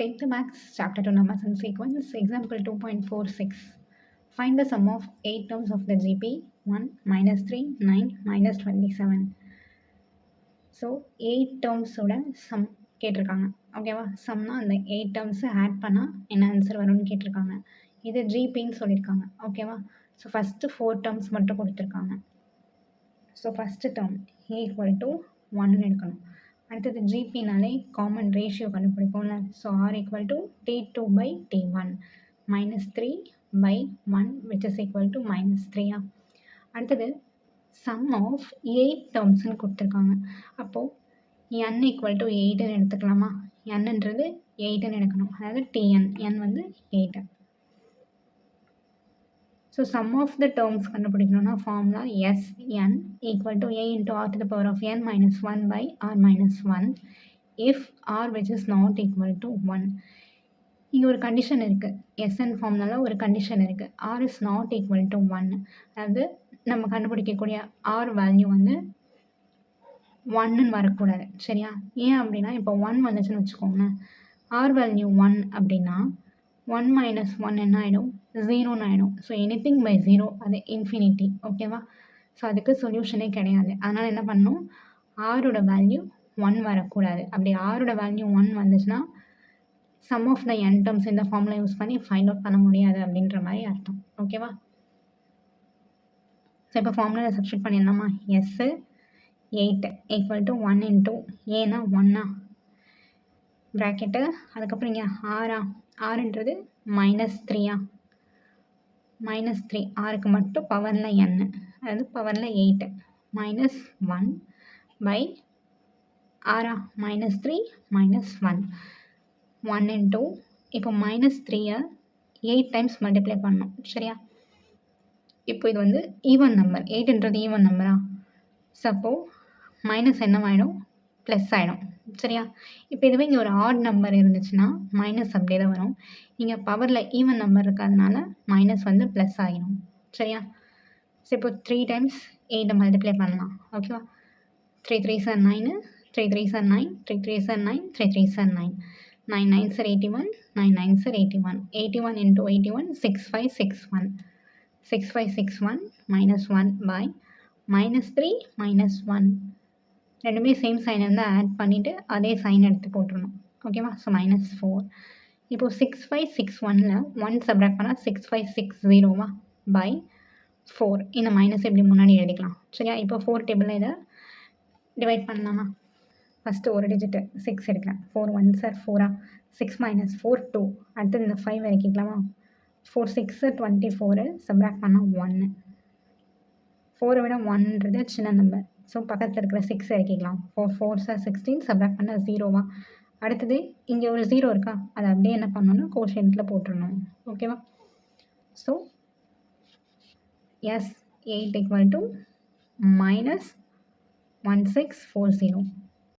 10th Maths Chapter 2 Numbers and Sequence, Example 2.46. Find the sum of 8 terms of the GP 1, minus 3, 9, minus 27. So 8 டேர்ம்ஸோட some கேட்டிருக்காங்க. ஓகேவா? சம்னா அந்த 8 டேர்ம்ஸை add பண்ணால் என்ன answer வரும்னு கேட்டிருக்காங்க. இது ஜிபின்னு சொல்லியிருக்காங்க. ஓகேவா? ஸோ ஃபஸ்ட்டு 4 டேர்ம்ஸ் மட்டும் கொடுத்துருக்காங்க. So first term A equal to 1ன்னு எடுக்கணும். அடுத்தது ஜிபினாலே காமன் ரேஷியோ கண்டுபிடிப்போம்ல. So R equal to T2 by T1 minus 3 by 1 which is equal to minus 3. அடுத்தது சம் ஆஃப் 8 டேர்ம்ஸ்ன்னு கொடுத்துருக்காங்க. அப்போது n ஈக்குவல் டு 8ன்னு எடுத்துக்கலாமா? nன்றது 8ன்னு எடுக்கணும். அதாவது Tn, n வந்து 8. So sum of the terms கண்டுபிடிக்கணும்னா formula Sn equal to a into r to the power of n minus 1 by r minus 1 if r which is not equal to 1. இங்கே ஒரு condition இருக்குது. Sn ஃபார்முலால ஒரு condition இருக்குது. r is not equal to 1. அதாவது நம்ம கண்டுபிடிக்கக்கூடிய r value வந்து 1ன்னு வரக்கூடாது. சரியா? ஏன் அப்படின்னா இப்போ 1 வந்துச்சுன்னு வச்சுக்கோங்களேன். r வேல்யூ 1 அப்படின்னா 1 மைனஸ் 1 என்ன ஆகிடும்? 0ன்னு ஆகிடும். ஸோ எனிதிங் பை 0 அது இன்ஃபினிட்டி. ஓகேவா? ஸோ அதுக்கு சொல்யூஷனே கிடையாது. அதனால் என்ன பண்ணணும்? ஆரோட வேல்யூ 1 வரக்கூடாது. அப்படி ஆரோட வேல்யூ 1 வந்துச்சுன்னா sum of the n terms இந்த ஃபார்முலா யூஸ் பண்ணி ஃபைண்ட் அவுட் பண்ண முடியாது அப்படின்ற மாதிரி அர்த்தம். ஓகேவா? ஸோ இப்போ ஃபார்முலா சப்ஸ்டியூட் பண்ணிடலாமா? எஸ் 8 ஈக்குவல் டு 1 இன்ட்டு ஏன்னா 1 ப்ராக்கெட்டு, அதுக்கப்புறம் இங்கே ஆறுன்றது மைனஸ் 3 மைனஸ் 3 ஆருக்கு மட்டும் பவரில் n, அதாவது பவரில் 8 minus 1 by minus 3 minus 1 into இப்போ மைனஸ் 3யை 8 டைம்ஸ் மல்டிப்ளை பண்ணணும். சரியா? இப்போ இது வந்து ஈவன் நம்பர், 8ன்றது ஈவன் நம்பரா? சப்போ மைனஸ் என்னவாயிடும்? ப்ளஸ் ஆகிடும். சரியா? இப்போ இதுவே இங்கே ஒரு ஆட் நம்பர் இருந்துச்சுன்னா மைனஸ் அப்படியே தான் வரும். இங்கே பவரில் ஈவன் நம்பர் இருக்கிறதுனால மைனஸ் வந்து ப்ளஸ் ஆகிடும். சரியா? ஸோ இப்போ 3 டைம்ஸ் 8 மல்டிப்ளை பண்ணலாம். ஓகேவா? 3 3s are 9, 3 3s are 9, 3 3s are 9, 3 3s are 9, 9 9s are 81, 9 9s are 81, 81 into 81 6561, 6561 minus 1 by minus 3 minus 1. ரெண்டுமே சேம் சைன் இருந்தால் ஆட் பண்ணிவிட்டு அதே சைன் எடுத்து போட்டுருணும். ஓகேவா? So minus 4. இப்போது 6561ல் 1 சப்ராக்ட் பண்ணால் 6560 பை 4. இந்த மைனஸ் எப்படி முன்னாடி எழுதிக்கலாம். சரியா? இப்போ 4 டேபிளில் இதை டிவைட் பண்ணலாமா? ஃபஸ்ட்டு ஒரு டிஜிட்டு 6 எடுக்கிறேன். 4 1s are 4. 6 minus 4 2. அடுத்தது இந்த 5 இறக்கிக்கலாமா? 4 6 24 சப்ராக்ட் பண்ணால் 1. 4 விட 1ன்றது சின்ன நம்பர். ஸோ பக்கத்தில் இருக்கிற 6 இறக்கிக்கலாம். 4 4s are 16 சப்ராக்ட் பண்ண 0. அடுத்தது இங்கே ஒரு 0 இருக்கா? அதை அப்படியே என்ன பண்ணணும்னா கோஷியன்ட்டில் போட்டுடணும். ஓகேவா? So S8 equal to minus 1640.